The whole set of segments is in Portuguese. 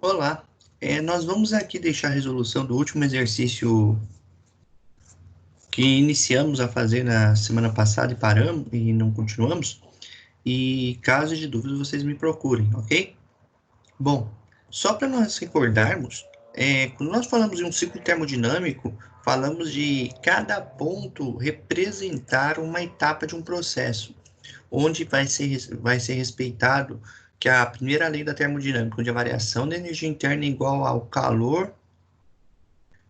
Olá, nós vamos aqui deixar a resolução do último exercício que iniciamos a fazer na semana passada e paramos e não continuamos. E caso de dúvida, vocês me procurem, ok? Bom, só para nós recordarmos, quando nós falamos de um ciclo termodinâmico, falamos de cada ponto representar uma etapa de um processo, onde vai ser respeitado que a primeira lei da termodinâmica, onde a variação da energia interna é igual ao calor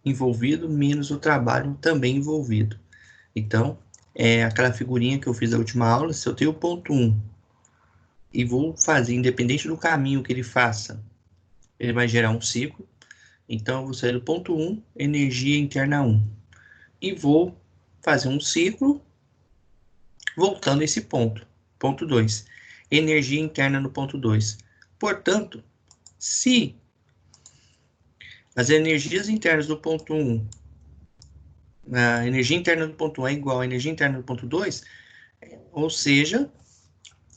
envolvido menos o trabalho também envolvido. Então, aquela figurinha que eu fiz na última aula, se eu tenho o ponto 1 e vou fazer, independente do caminho que ele faça, ele vai gerar um ciclo. Então, eu vou sair do ponto 1, energia interna 1. E vou fazer um ciclo voltando a esse ponto. Ponto 2, energia interna no ponto 2. Portanto, se as energias internas do ponto 1, a energia interna do ponto 1 é igual à energia interna do ponto 2, ou seja,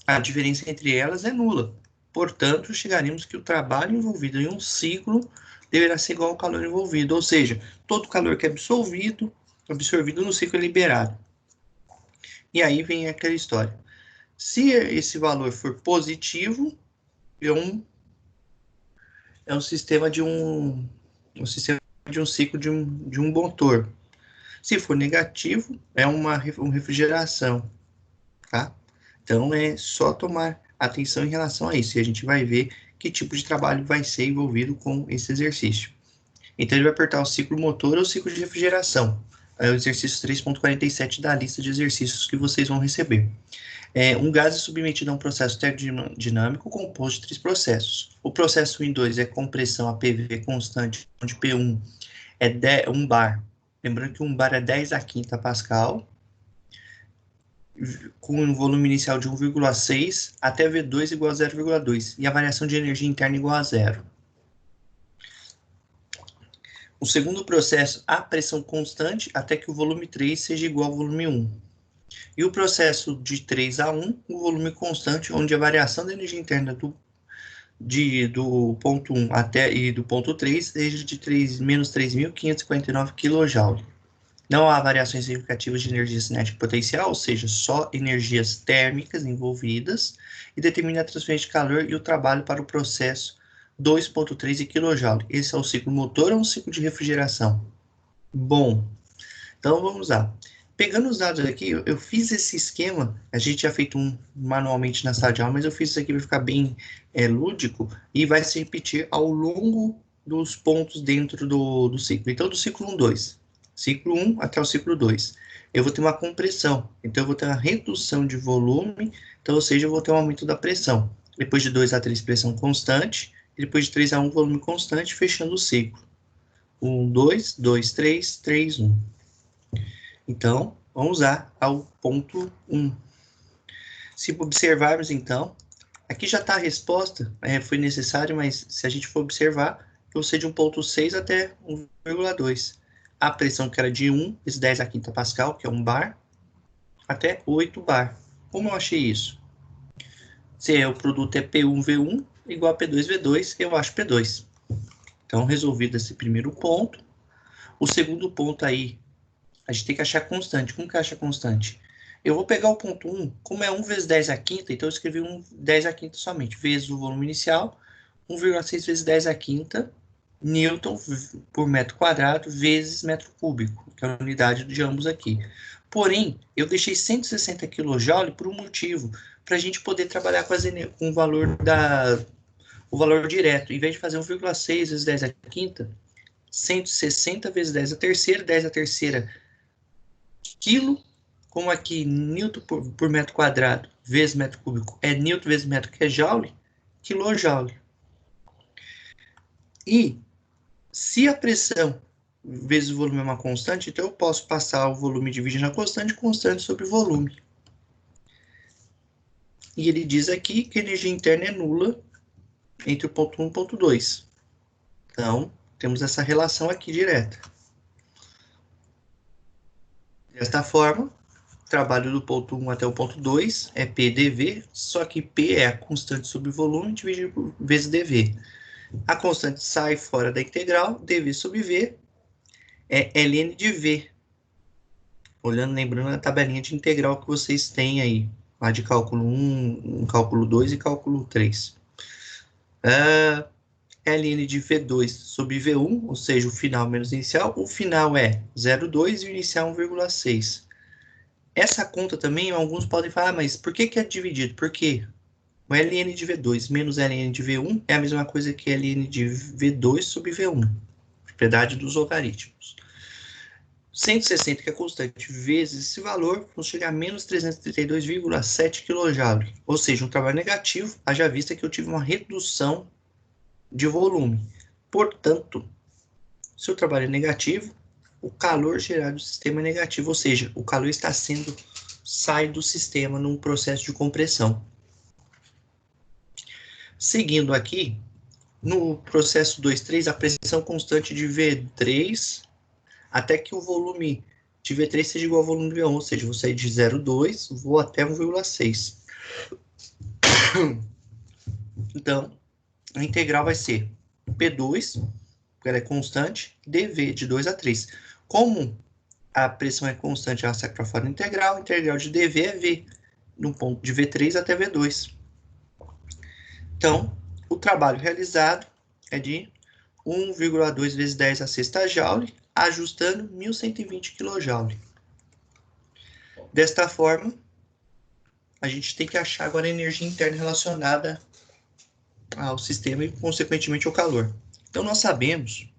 a diferença entre elas é nula. Portanto, chegaremos que o trabalho envolvido em um ciclo deverá ser igual ao calor envolvido, ou seja, todo o calor que é absorvido no ciclo é liberado. E aí vem aquela história. Se esse valor for positivo, é um sistema de um ciclo de um motor. Se for negativo, é uma refrigeração, tá? Então, é só tomar atenção em relação a isso, e a gente vai ver que tipo de trabalho vai ser envolvido com esse exercício. Então, ele vai apertar o ciclo motor ou o ciclo de refrigeração. É o exercício 3.47 da lista de exercícios que vocês vão receber. Um gás é submetido a um processo termodinâmico composto de 3 processos. O processo 1 e 2 é compressão a PV constante, onde P1 é 1 bar. Lembrando que 1 bar é 10 a quinta Pascal, com um volume inicial de 1,6 até V2 igual a 0,2, e a variação de energia interna igual a 0. O segundo processo, a pressão constante até que o volume 3 seja igual ao volume 1. E o processo de 3 a 1, o volume constante, onde a variação da energia interna do ponto 1 até e do ponto 3 seja de menos 3.549 kJ. Não há variações significativas de energia cinética potencial, ou seja, só energias térmicas envolvidas, e determina a transferência de calor e o trabalho para o processo 2,3 kJ. Esse é o ciclo motor ou um ciclo de refrigeração? Bom, então vamos lá. Pegando os dados aqui, eu fiz esse esquema, a gente já feito um manualmente na sala de aula, mas eu fiz isso aqui para ficar bem lúdico, e vai se repetir ao longo dos pontos dentro do ciclo. Então, do ciclo 1, 2. Ciclo 1 até o ciclo 2. Eu vou ter uma compressão, então eu vou ter uma redução de volume, então, ou seja, eu vou ter um aumento da pressão. Depois de 2 a 3, pressão constante, e depois de 3 a 1, volume constante, fechando o ciclo. 1, 2, 2, 3, 3, 1. Então, vamos lá ao ponto 1. Se observarmos, então, aqui já está a resposta, foi necessário, mas se a gente for observar, eu sei de 1,6 até 1,2. A pressão que era de 1 vezes 10 a quinta Pascal, que é 1 bar, até 8 bar. Como eu achei isso? Se o produto é P1V1 igual a P2V2, eu acho P2. Então, resolvido esse primeiro ponto. O segundo ponto aí, a gente tem que achar constante. Como que acha constante? Eu vou pegar o ponto 1, como é 1 vezes 10 a quinta, então eu escrevi 10 a quinta somente, vezes o volume inicial, 1,6 vezes 10 a quinta, Newton por metro quadrado, vezes metro cúbico, que é a unidade de ambos aqui. Porém, eu deixei 160 kJ por um motivo, para a gente poder trabalhar com o valor direto. Em vez de fazer 1,6 vezes 10 a quinta, 160 vezes 10 a terceira quilo, como aqui Newton por metro quadrado vezes metro cúbico é Newton vezes metro, que é joule, quilojoule. E se a pressão vezes o volume é uma constante, então eu posso passar o volume dividindo a constante sobre volume. E ele diz aqui que a energia interna é nula entre o ponto 1 e o ponto 2. Então, temos essa relação aqui direta. Desta forma, o trabalho do ponto 1 até o ponto 2 é PdV, só que P é a constante sobre volume dividido por vezes dV. A constante sai fora da integral, dv sobre v é ln de v. Olhando, lembrando a tabelinha de integral que vocês têm aí, lá de cálculo 1, cálculo 2 e cálculo 3. ln de v2 sobre v1, ou seja, o final menos o inicial. O final é 0,2 e o inicial 1,6. Essa conta também, alguns podem falar, mas por que é dividido? Porque o ln de v2 menos ln de v1 é a mesma coisa que ln de v2 sobre v1, propriedade dos logaritmos. 160, que é constante, vezes esse valor, vamos chegar a menos 332,7 kJ. Ou seja, um trabalho negativo, haja vista que eu tive uma redução de volume. Portanto, se o trabalho é negativo, o calor gerado do sistema é negativo, ou seja, o calor está sai do sistema num processo de compressão. Seguindo aqui, no processo 2,3, a pressão constante de V3, até que o volume de V3 seja igual ao volume de V1, ou seja, vou sair de 0,2, vou até 1,6. Então, a integral vai ser P2, porque ela é constante, dV de 2 a 3. Como a pressão é constante, ela sai para fora da integral, a integral de dV é V, no ponto de V3 até V2. Então, o trabalho realizado é de 1,2 vezes 10 a sexta joule, ajustando 1.120 kJ. Desta forma, a gente tem que achar agora a energia interna relacionada ao sistema e, consequentemente, ao calor. Então, nós sabemos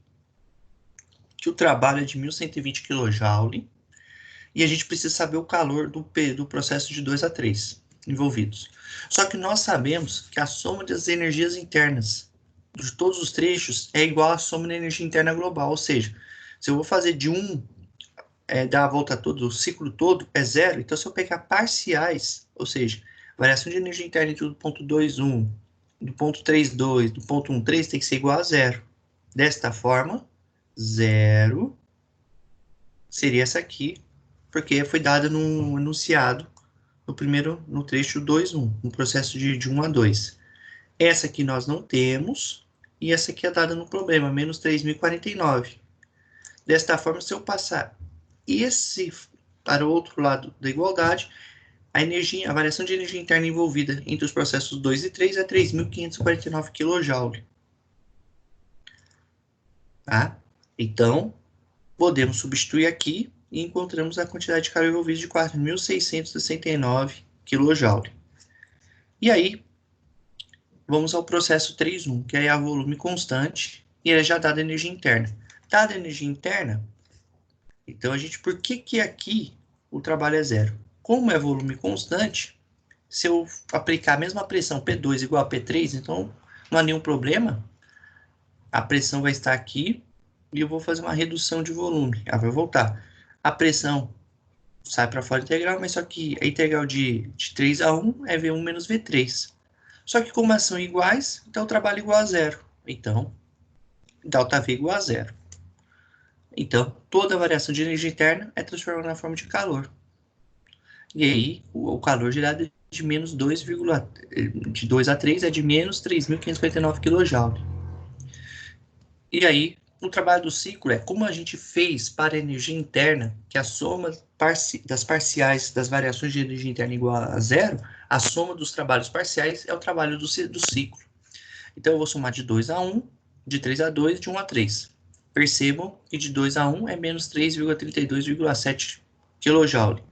que o trabalho é de 1.120 kJ e a gente precisa saber o calor do processo de 2 a 3 envolvidos. Só que nós sabemos que a soma das energias internas de todos os trechos é igual à soma da energia interna global, ou seja, se eu vou fazer de 1 dar a volta toda, o ciclo todo é 0, então se eu pegar parciais, ou seja, variação de energia interna do ponto 2,1, do ponto 3,2, do ponto 1,3 tem que ser igual a 0. Desta forma, 0 seria essa aqui, porque foi dada no enunciado no trecho 2,1, no processo de 1 a 2. Essa aqui nós não temos, e essa aqui é dada no problema, menos 3.049. Desta forma, se eu passar esse para o outro lado da igualdade, a variação de energia interna envolvida entre os processos 2 e 3 é 3.549 kJ. Tá? Então, podemos substituir aqui e encontramos a quantidade de calor envolvida de 4.669 kJ. E aí, vamos ao processo 3.1, que é a volume constante, e ele é já dada a energia interna. Dada a energia interna, então por que aqui o trabalho é 0? Como é volume constante, se eu aplicar a mesma pressão P2 igual a P3, então não há nenhum problema, a pressão vai estar aqui, e eu vou fazer uma redução de volume, ela vai voltar. A pressão sai para fora da integral, mas só que a integral de 3 a 1 é V1 menos V3. Só que como são iguais, então o trabalho é igual a 0. Então, ΔV igual a 0. Então, toda a variação de energia interna é transformada na forma de calor. E aí, o calor gerado de menos 2, de 2 a 3 é de menos 3.549 kJ. E aí, o trabalho do ciclo é como a gente fez para a energia interna, que a soma das parciais das variações de energia interna é igual a 0, a soma dos trabalhos parciais é o trabalho do ciclo. Então, eu vou somar de 2 a 1, de 3 a 2, de 1 a 3. Percebam que de 2 a 1 é menos 3,32,7 kJ.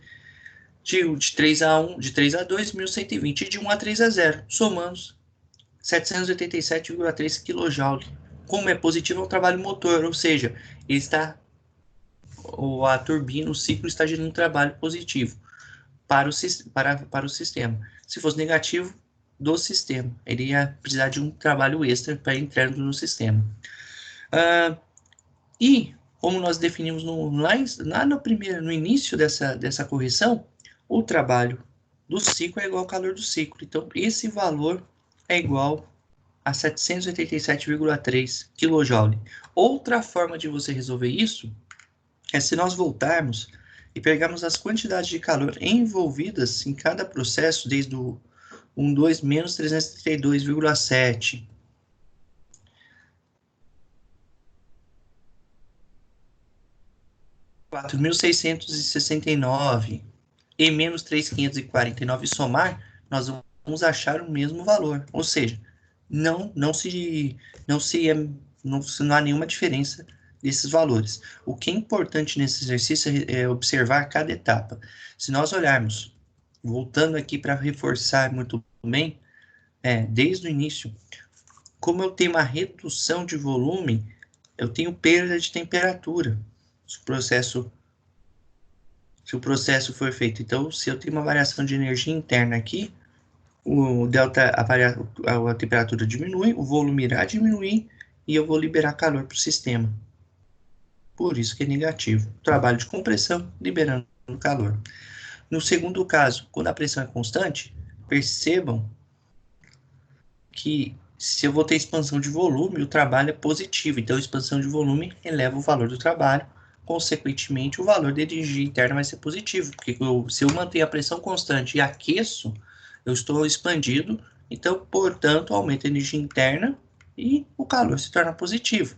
De 3 a 1, de 3 a 2, 1.120. E de 1 a 3 é 0. Somamos 787,3 kJ. Como é positivo, é um trabalho motor, ou seja, ele a turbina, o ciclo está gerando um trabalho positivo para o sistema. Se fosse negativo, do sistema, ele ia precisar de um trabalho extra para entrar no sistema. E, como nós definimos lá no início dessa correção, o trabalho do ciclo é igual ao calor do ciclo. Então, esse valor é igual a 787,3 kJ. Outra forma de você resolver isso é se nós voltarmos e pegarmos as quantidades de calor envolvidas em cada processo, desde o 1,2 menos 332,7, 4.669 e menos 3.549 somar, nós vamos achar o mesmo valor. Ou seja, não há nenhuma diferença desses valores. O que é importante nesse exercício é observar cada etapa. Se nós olharmos, voltando aqui para reforçar muito bem, desde o início, como eu tenho uma redução de volume, eu tenho perda de temperatura. Se o processo for feito. Então, se eu tenho uma variação de energia interna aqui, o delta, a temperatura diminui, o volume irá diminuir e eu vou liberar calor para o sistema. Por isso que é negativo. Trabalho de compressão, liberando calor. No segundo caso, quando a pressão é constante, percebam que se eu vou ter expansão de volume, o trabalho é positivo. Então, a expansão de volume eleva o valor do trabalho. Consequentemente, o valor da energia interna vai ser positivo. Porque se eu mantenho a pressão constante e aqueço, eu estou expandido. Então, portanto, aumenta a energia interna e o calor se torna positivo.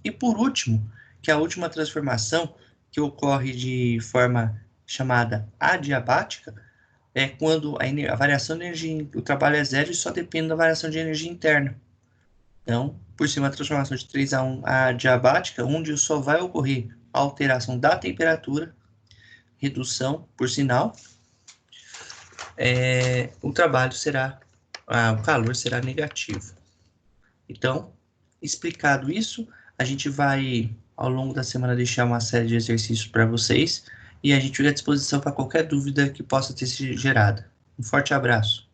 E por último, que a última transformação, que ocorre de forma chamada adiabática, é quando a variação de energia, o trabalho é zero e só depende da variação de energia interna. Então, por ser uma transformação de 3 a 1 adiabática, onde só vai ocorrer a alteração da temperatura, redução, por sinal, o calor será negativo. Então, explicado isso, a gente vai, ao longo da semana, deixar uma série de exercícios para vocês e a gente fica à disposição para qualquer dúvida que possa ter sido gerada. Um forte abraço.